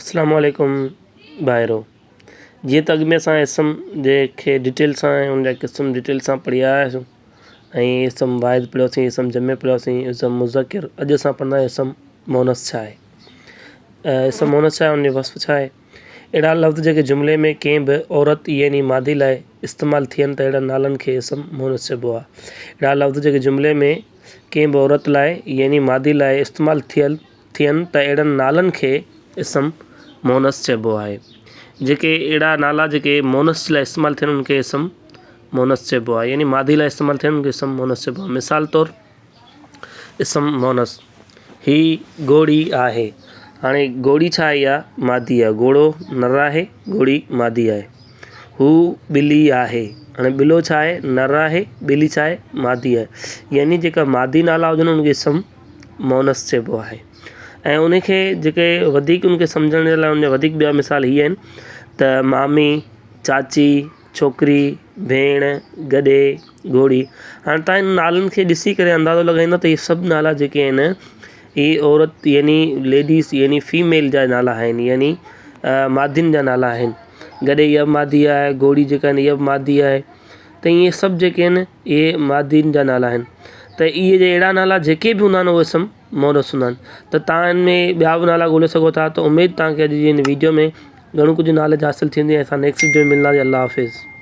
अस्सलाम वालेकुम भाइरो। जीअं त अॻु में असां इसम जेके डिटेल सां उन जा क़िस्म डिटेल सां पढ़ी आया आहियूं ऐं इसम वाहिद पढ़ियोसीं, इसम जमे पढ़ियोसीं, इसम मुज़किर। अॼु असां पढ़ंदा इसम मोनस छा आहे। इसम मोनस छा आहे, उन जो वस्फ़ छा आहे। अहिड़ा लफ़्ज़ जेके जुमिले में कंहिं बि औरत यानी मादी लाइ इस्तेमालु थियनि त अहिड़ा नालनि खे इसम मोनस चइबो आहे। अहिड़ा लफ़्ज़ जेके जुमिले में कंहिं बि औरत लाइ यानी मादी लाइ इस्तेमालु थियनि त अहिड़नि नालनि खे इसम मोनस चइबो आहे। जेके अहिड़ा नाला जेके मोनस लाइ इस्तेमालु थियनि उनखे इसम मोनस चइबो आहे, यानी मादी लाइ इस्तेमालु थियनि उनखे इसम मोनस चइबो आहे। मिसाल तौरु इसम मोनस ही घोड़ी आहे। हाणे घोड़ी छा आहे, इहा मादी आहे। घोड़ो नर आहे, घोड़ी मादी आहे। हू ॿिली आहे। हाणे ॿिलो छा आहे, नर आहे, ॿिली छा आहे, मादी आहे। यानी जेका मादी नाला हुजनि उनखे इसम मोनस चइबो आहे। ऐं उनखे जेके वधीक उनखे सम्झण जे लाइ उनजा वधीक ॿिया मिसाल हीअ आहिनि त मामी, चाची, छोकिरी, भेण, गॾे, घोड़ी। हाणे तव्हां इन नालनि खे ॾिसी करे अंदाज़ो लॻाईंदा त इहे सभु नाला जेके आहिनि ही औरत यानी लेडीज़ यानी फीमेल जा नाला आहिनि, यानी मादियुनि जा नाला आहिनि। गॾे इहा मादी आहे, घोड़ी जेका आहिनि इहा बि मादी आहे। त इहे सभु जेके आहिनि इहे मादियुनि जा नाला आहिनि। त इहे अहिड़ा नाला जेके बि हूंदा आहिनि उहे इसम मोनस हूंदा आहिनि। त तव्हां इन में ॿिया बि नाला ॻोल्हे सघो था। त उमेदु तव्हांखे अॼु जी हिन वीडियो में घणो कुझु नॉलेज हासिलु थींदी। ऐं असां नेक्स्ट वीडियो में मिलंदासीं। अल्लाह हाफ़िज़।